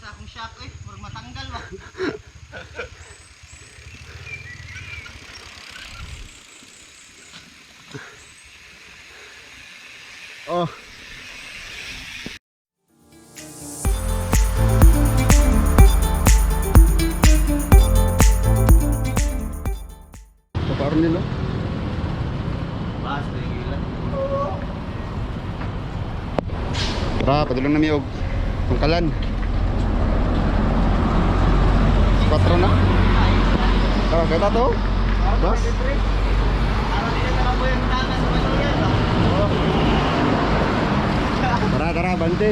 sa akong shock eh, murag matanggal ba. Oh. Kaparo nila. Bas, tingin. Tara, padulong na miyog. Tungkalan. 4 na. Tara, kaya to. Bas. Araw din na po yung tangan sa Manila ba? Tara, tara, bante.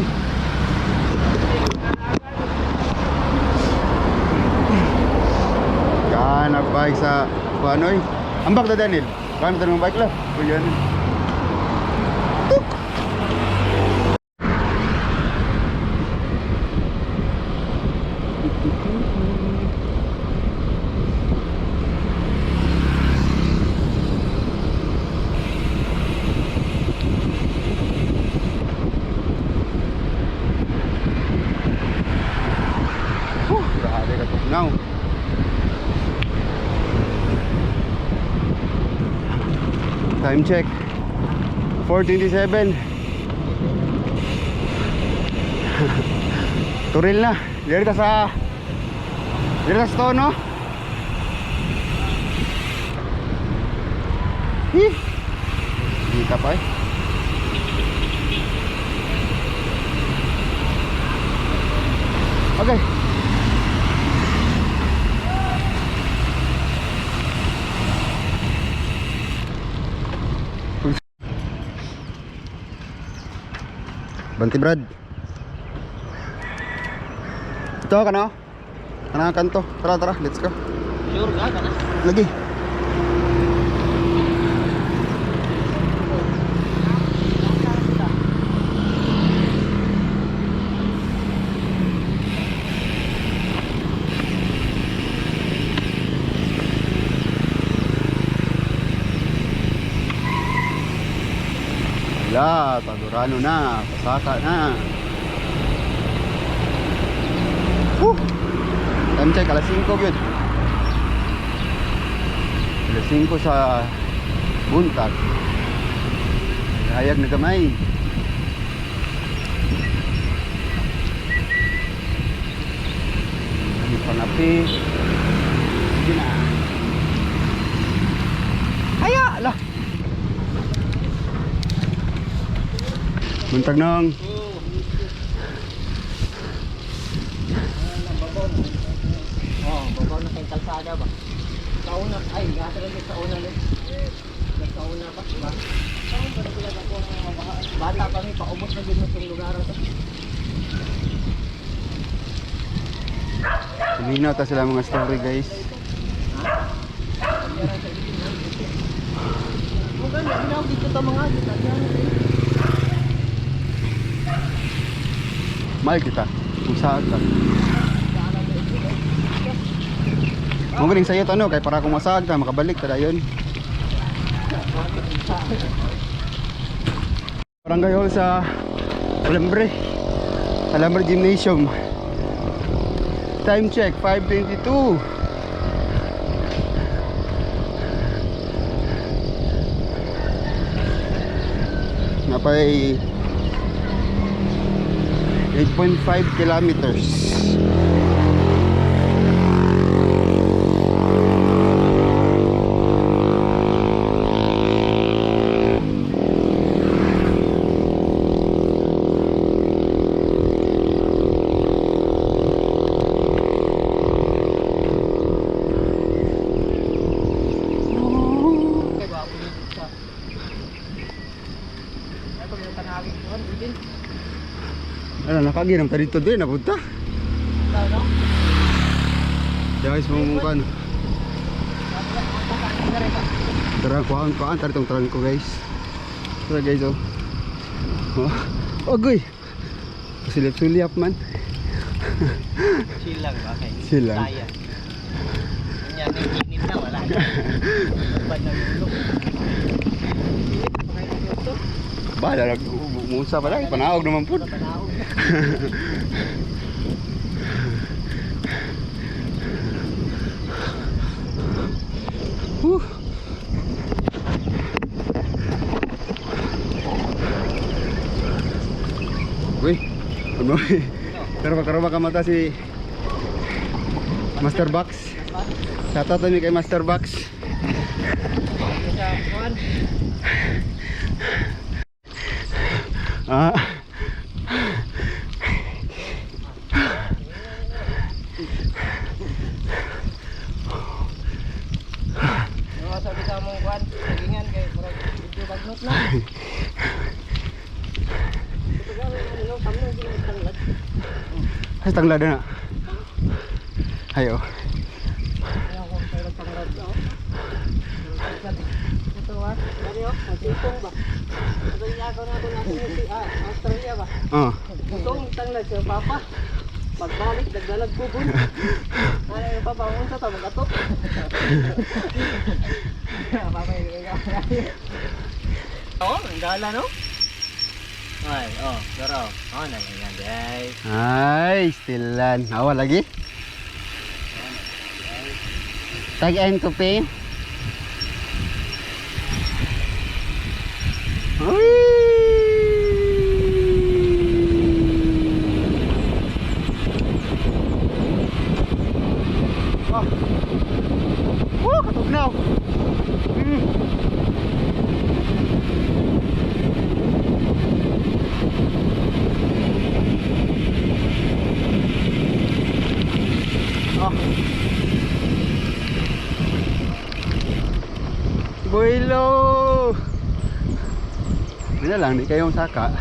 Kan nagbike sa Kuanoy. Ambak na Daniel. Kan tanong bike lah. Kuyan. Grabe ka tugnaw. Time check 4:27. Turil na. Dito ka sa Tono. Kita pa eh. Okay. Banti Brad. Ito ka na. Kanang kanto. Tara, tara, let's go. Sure ka na? Lagi. Wala, Tagurano na, Pasaka na. Time check, alas 5 yun. Alas 5 sa buntag. Hayag na gamay. Ano pangapi? Sige na. Haya, ala. Buntag nang. Oh, babaw na kayong kalsada ba? Sauna, ay, gasa lang sa una ulit. Nagsauna pa, diba? Saan ba nagbilag ako ng mga bahaan? Bata kami, paubos na din sa lugar ito. Sabihin ta sila mga story guys. Kung gano'n, ginawag dito ito mga dito. Mahal kita. Kung saan ka. Magaling sa'yo to ano, kaya para kung masag ta, makabalik ta yun. Barangay Hall sa Alambre Gymnasium. Time check 5:22. Napay 8.5 kilometers. Ano, nakaginam ka dito din, napunta. Guys, mamumukan. Tara, kuhaan, taritong taran ko guys. Tara guys, oh. Oh, goy. Pasilip-sulip man. Chill lang ba kayo? Chill lang. Kaya. Kanya, nag-init na, wala na. Pag nag-ulog. Bala, umusa pa lang, panahog naman po. Panahog. Uy, ano? Karuba ka mata si Master Box. Shoutout kami kay Master Box. Sa kuan. Ah. Ano sabi sa mong kuan? Sagingan kay murag video bagnot na. Ito gawin ano kamo din tanglad. Ay, tanglad na. Ayo. Ayaw ko pero tanglad daw. Ito wa, dari oh, matipong ba. Ano niya ko na ko natin si Australia ba? Itong tanglad sa papa. Pagbalik nagdalag bubon. Ano yung papa unsa ta magatok? Papa oh, ang gala no? Ay, oh, pero oh, nangyayang guys. Ay, stilan. Awa lagi. Tag-end ko pe. Katugnaw. Builo. Bila lang, di kayong saka.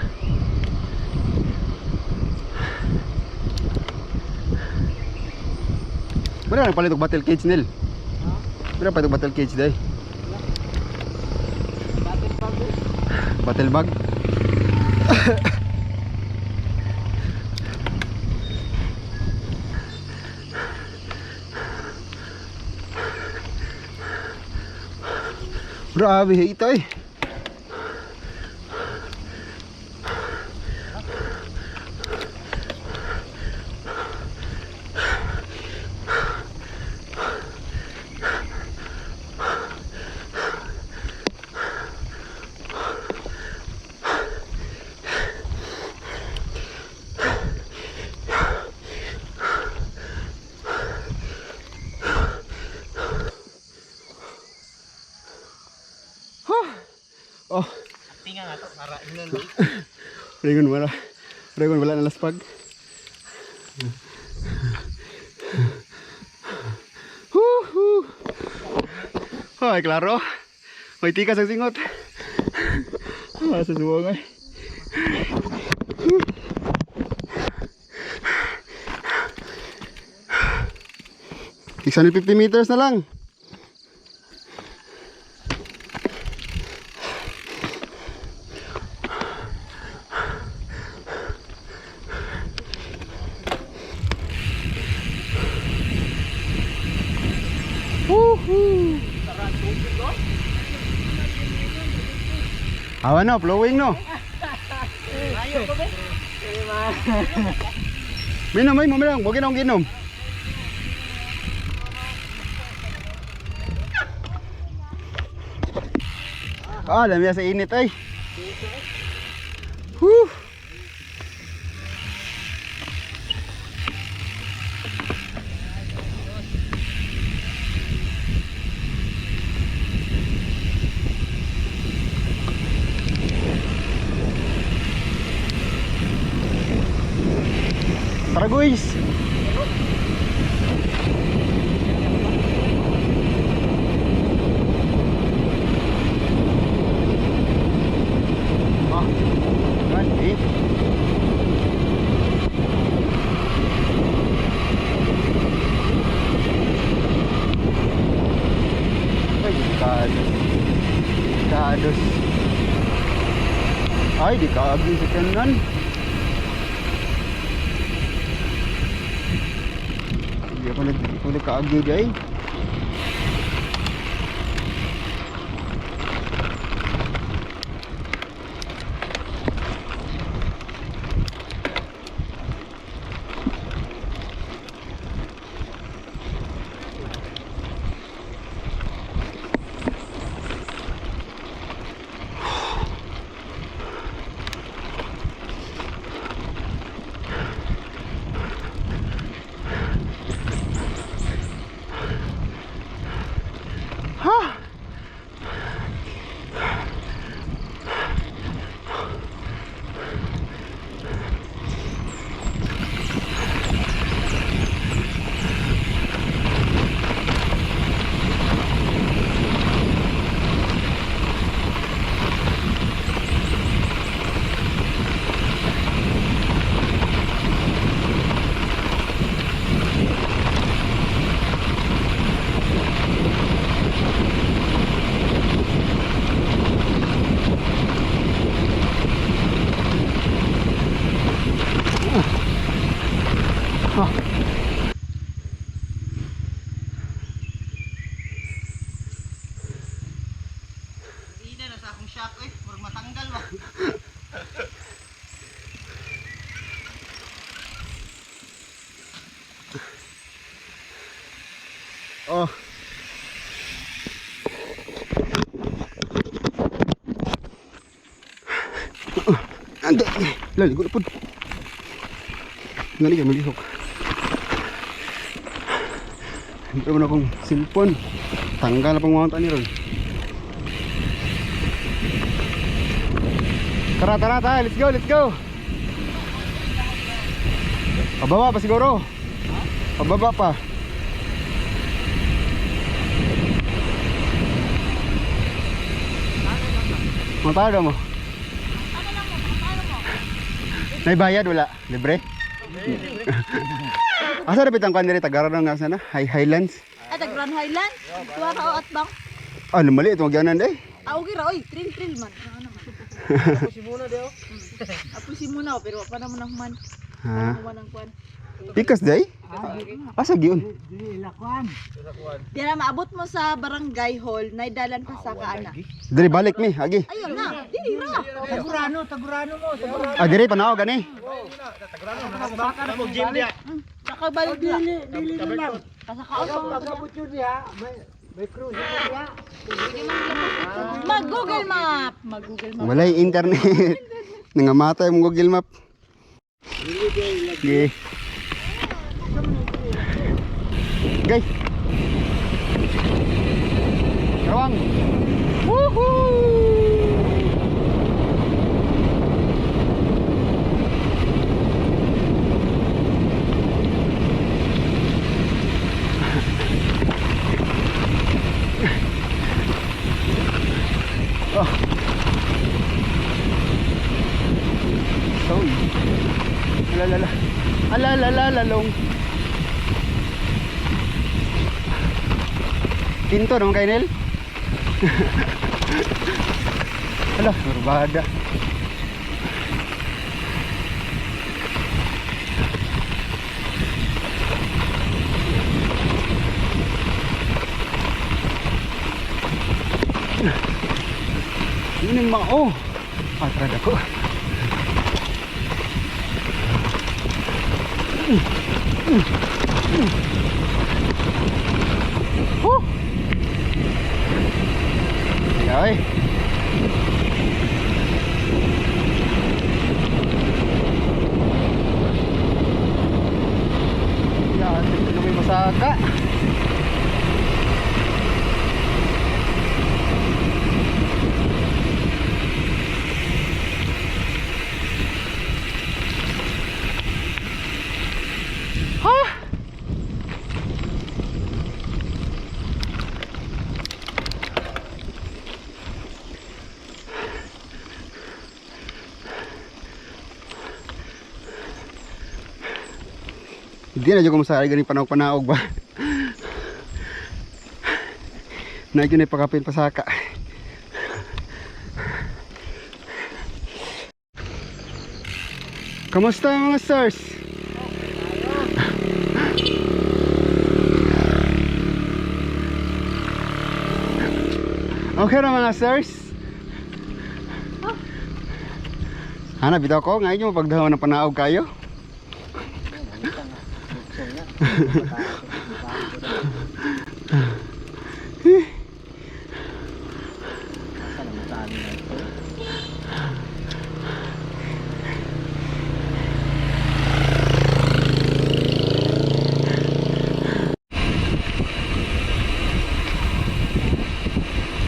Mana palit og battle cage nil? Berapa palit og battle cage day? Battle bag. Grabe ito eh. Oh, Tingnan nga to para inon. Ringon wala na laspag. Ay, klaro. May tikas ang singot. Susuwang ay. Isa ni 50 meters na lang. Awan no, flowing no. Ayo ko be. Minom ay mo lang, wag ginong ginom. Dami sa init ay. Whew. Tara guys. Kados. Ay, di kaagi sa kanan. Hindi ako nagkaagi guys. Ande. Lali ko na po. Ngali ka malihok. Hindi mo na akong cellphone. Tanggal na pang mga ni ron. Tara, tara, tara. Let's go, let's go. Pababa pa siguro. Pababa pa. Magpano mo? Naibayad wala? Libre? Asa dapat ang kaniri? Tagara na nga sana? Highlands? At Grand Highlands? Tuwa ka o at bang? Ah, lumali ito magyanan day. Okay ra, oy, trail man. Ano naman? Ako si Muna daw. Apo si muna, pero pa naman ang man. Ha? Kuwan ang kuwan. Pikas day? Asa giun? Di na maabot mo sa barangay hall, naidalan pa sa kaana. Diri balik mi, agi. Ayun na, dili ra. Tagurano mo. Ah, diri panaw gani. Baka mo gym dia. Nakabalik dili lang. Kasakaot mo. Pagabot yun diha. May cruise diha. Mag-Google Map. Mag-Google Map. Walay internet. Nangamatay mong Google Map. Sige. Guys. Karawang. Woohoo! Oh. Sorry. Alalala. Alalalalong. Pinto naman kay Nel. Ala, berbada. Ini mau. Ah, terada ko. Ay. Yan, dito may masaka. Hindi na dyan kung masari ganing panaog ba. Na yun ay pakapin pasaka. Kamusta mga stars? Okay na mga stars? Hanap bitaw ko, ngayon yung mapagdahawan ng panaog kayo.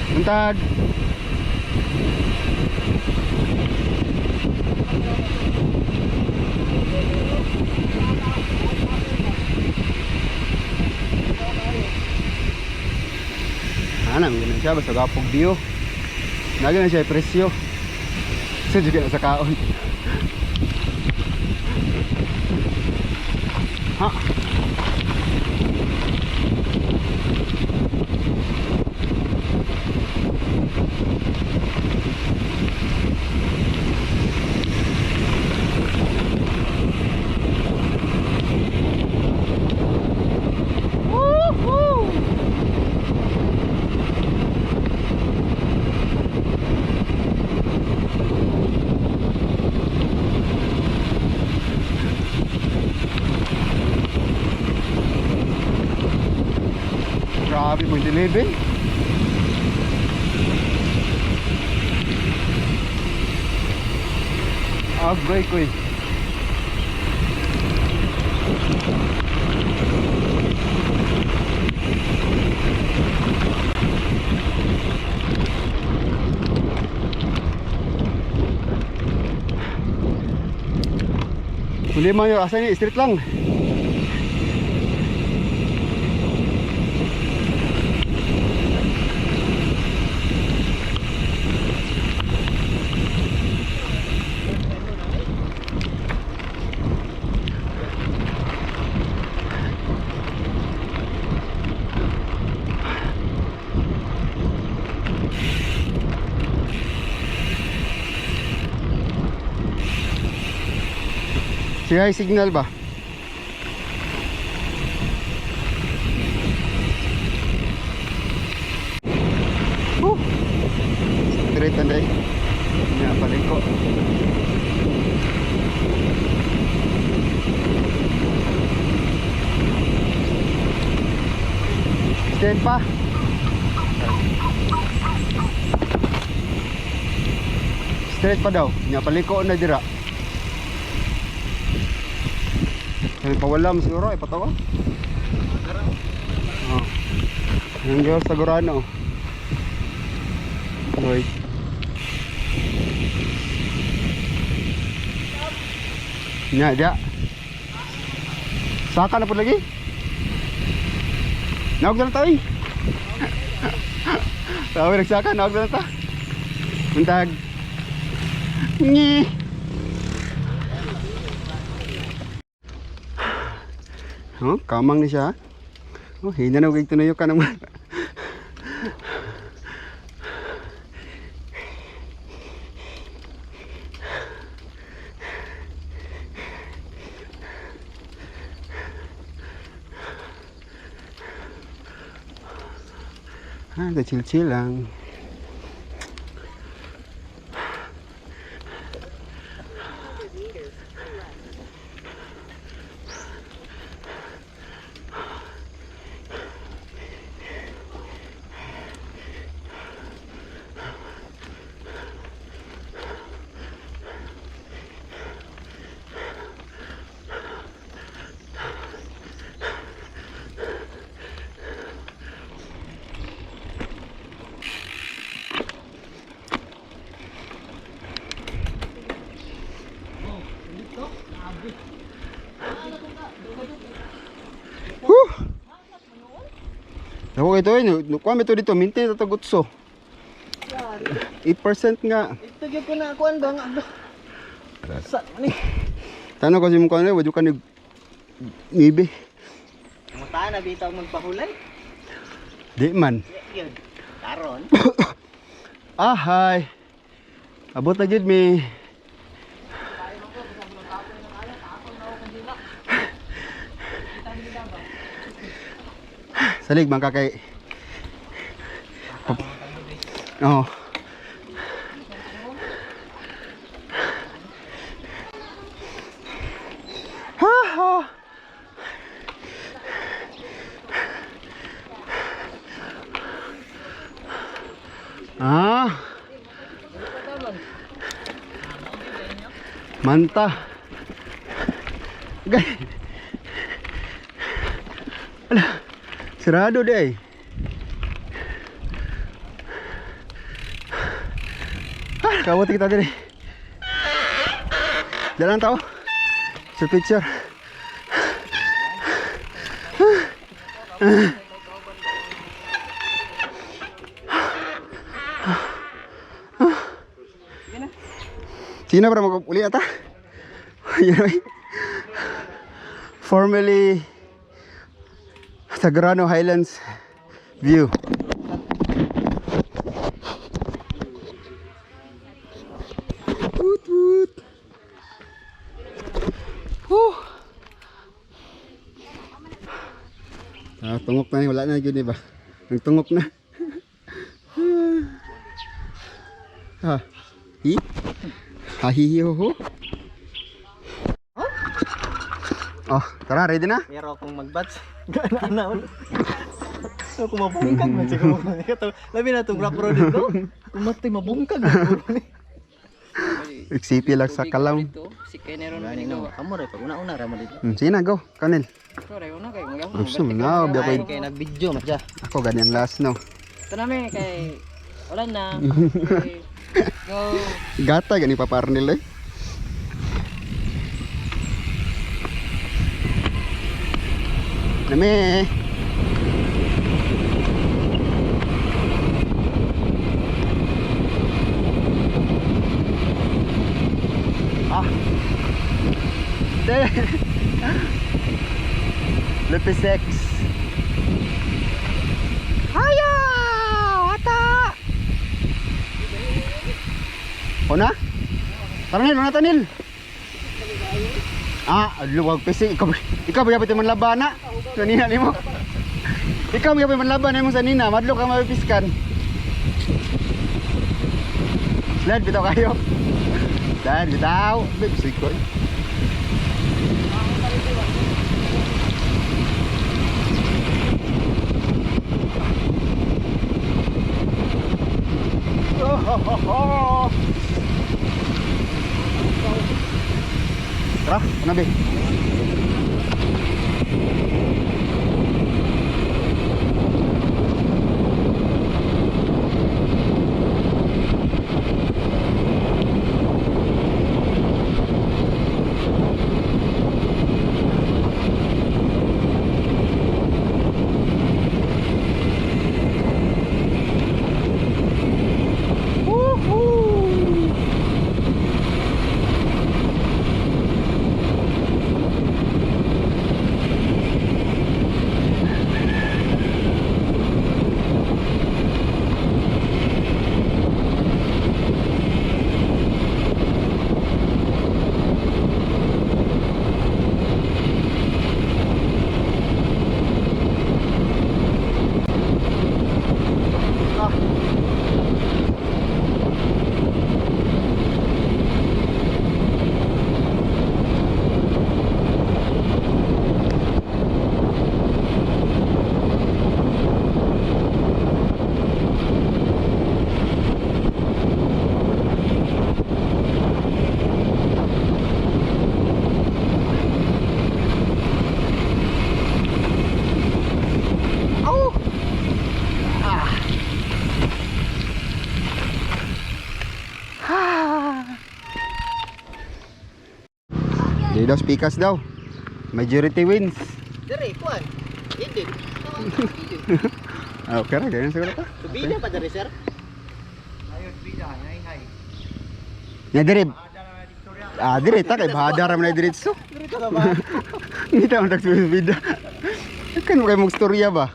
Buntag. Anam, ganun siya, basta gapog diyo. Nagana siya presyo. Sa juga na sa kaon. Ha? Grabe mo yung level. Agoy ko eh. Hindi man yun, asa ni street lang. Si high signal ba? Straight anday. Nya paliko. Stand pa. Straight pa daw. Nya paliko na dira. Kaya pawalam siguro, ipatawa. Oh. Yung girl sa Gorano. Wait. Nya, dia. Saka na po lagi. Nawag na tayo eh. Tawag nagsaka, nawag na ta. Muntag. Ngi. Oh, kamang ni siya. Oh, hina na huwag tunayo ka naman. Chill-chill lang. Ako ito eh, kuha ito dito, minti ito gutso. 8% nga. Ito yung ko na kuan ba nga. Sa ni. Tanong kasi mo kuha na, wadyo ka nag-ibi. Mutaan na bitaw magpahulay. Di man. Yun. Karon. Ah, hi. Abot na jud mi. Salig man ka kay. Oh. Ha ha. Ah. Manta. Gay. Ala. Sarado deh. Ah, kawat kita diri. Jalan tau. Sa picture. Sino para mag-uli ata? Formerly Sagrano Highlands view. Woot woot. Tungok na, wala na yun ba? Nagtungok na. Ha. Hi. Hahihi ho ho. Oh, tara, ready na? Pero kung mag-bats, gana na ulit. So, kung mabungkag man siguro. Labi na itong rap road dito. Kung mati mabungkag. City lang sa Kalaw. Si Kenero na ikaw. Amo rin, pag una-una ramo dito. Sige na, go. Kanil. Sorry, una kayo. Gusto mo na, biya ko. Kaya nag-video na siya. Ako ganyan last no. Ito namin kay... Wala na. Okay. Go. Gata gani pa parnil eh. Nami. Ah. De. Lupi 6. Haya! Wata! Una? Tanil, una tanil. Ah, luwag pisi. Ikaw ba yapit man labana? Kanina nimo. Ikaw ba yapit man labana mo sa nina, madlo ka mapipiskan. Slide bitaw kayo. Slide bitaw. Big sikoy. Tara, ano ba? Di daw speakers daw. Majority wins. Dire, kuan. Hindi. Ah, okay ra ganyan siguro ta. Subida pa dire, sir. Nya dire. Ah, dire ta kay bahada ra man diretso. Dire ka ba? Hindi ta man tagsubida. Kan mo kay mong storya ba?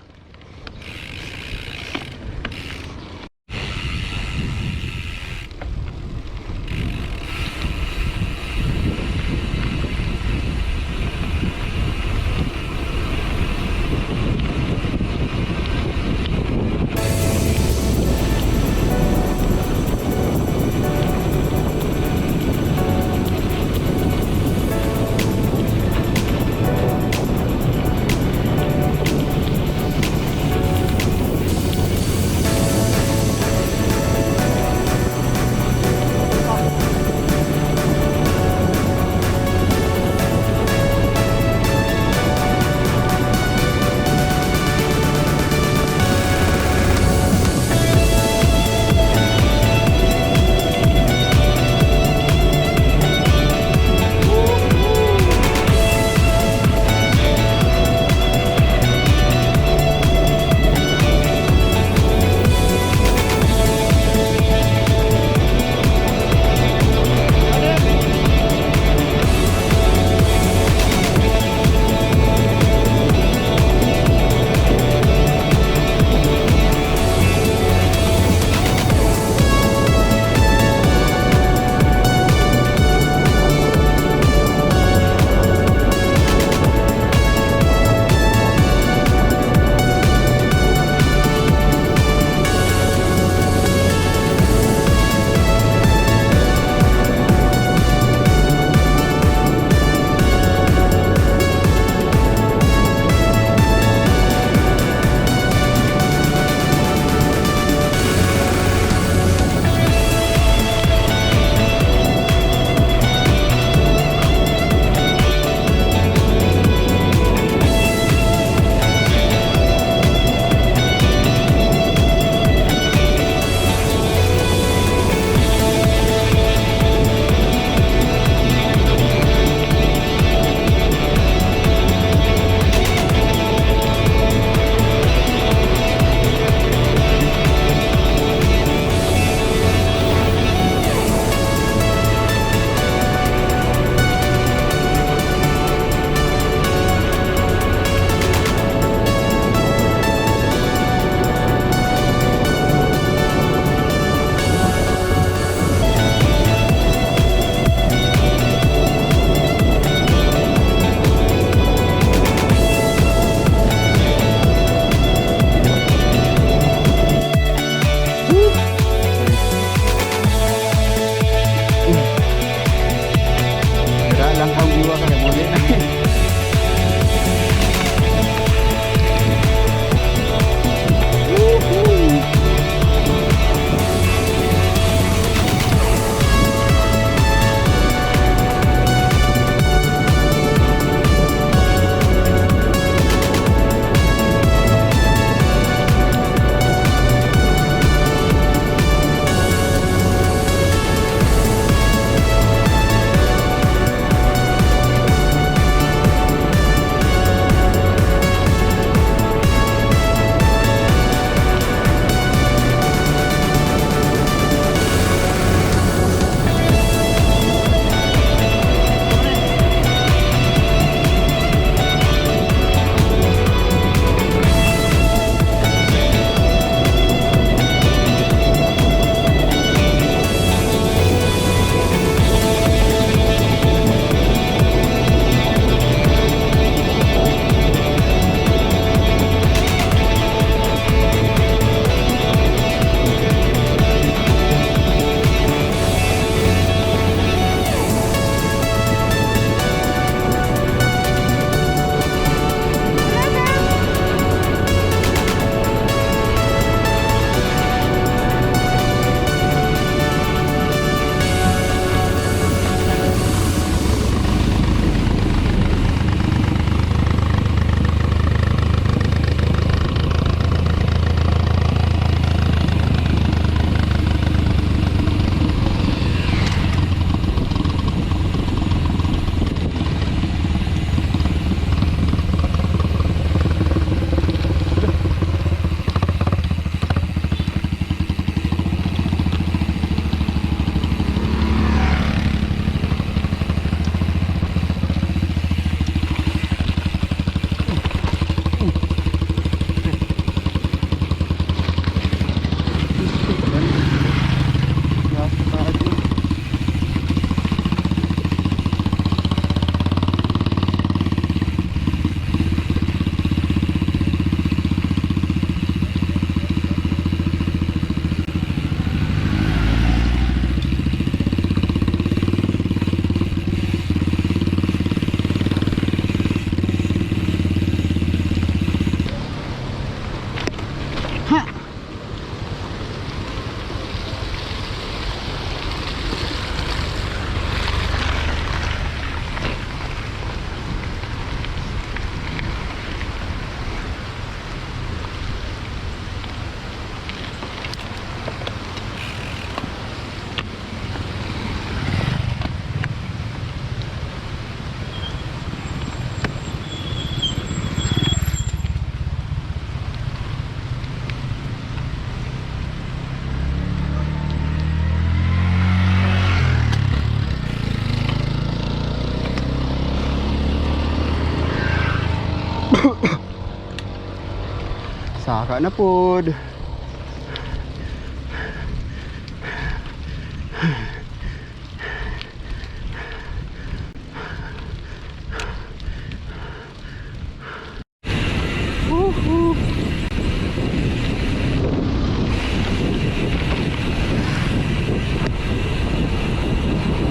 Saka na pod.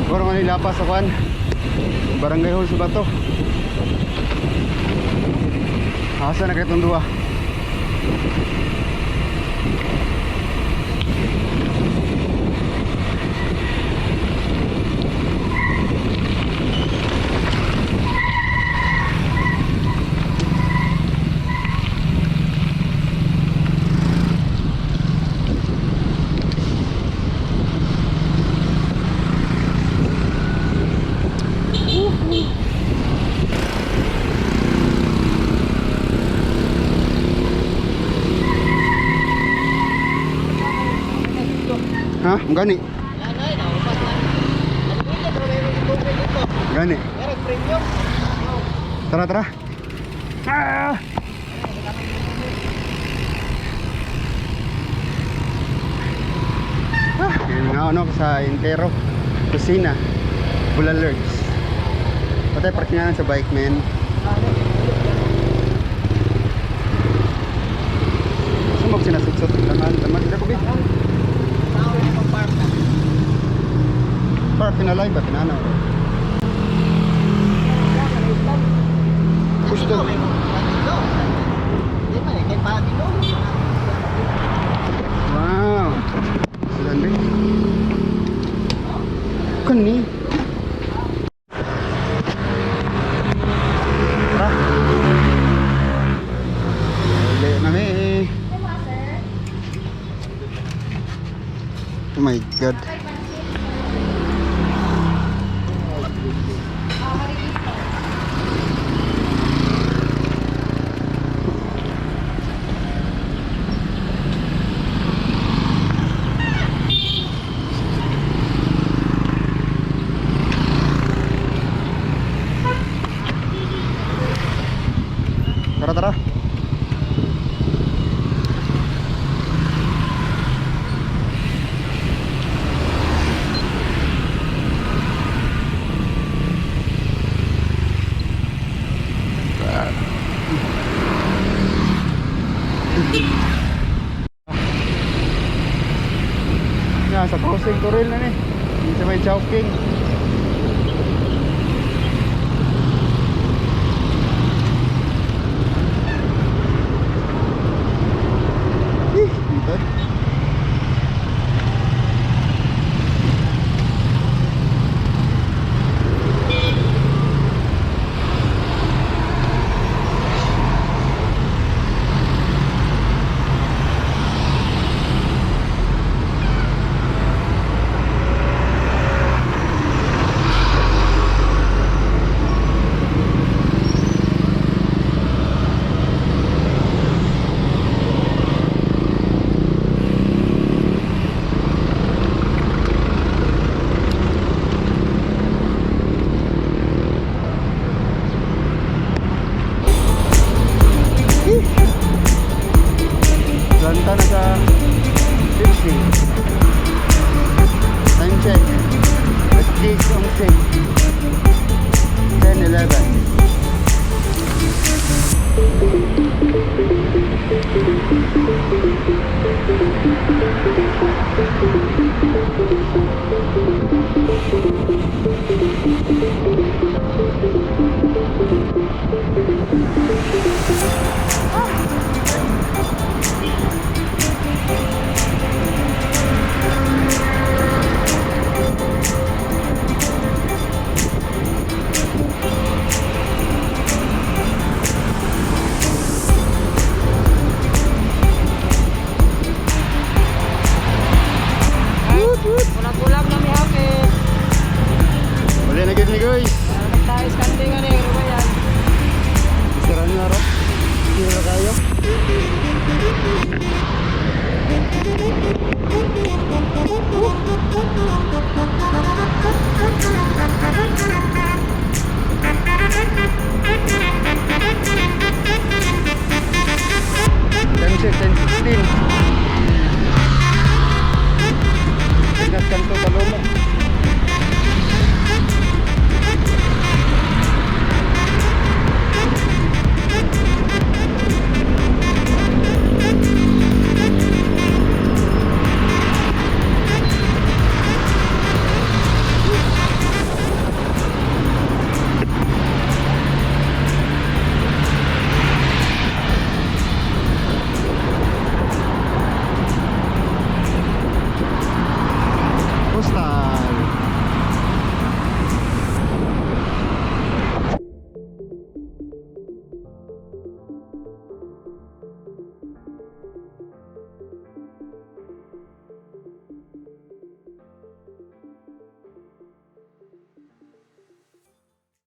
Siguro nga nilapas sa kwan Barangay Hall sa Bato. Asa na kayo itong dua? Ha? Ang gani? Yan ay, naupas na. Unlimited, wala yung tubig dito. Gani. Meron premium. Tara, tara. Ah! Yan nga ano sa Intero Kusina Bulalurds. Patay parkingan sa bike men. Sumog sinasuksot taman dito ko bi. Tao yung pag-park na. Park na live ba tinanaw? Gusto. May mga patino. Hindi man eh, kay patino. Wow. Saan din? Kani. Tara. Uli nami. Oh my God. Tara, tara. Sa crossing ko rin na ni. Hindi sa may Chowking.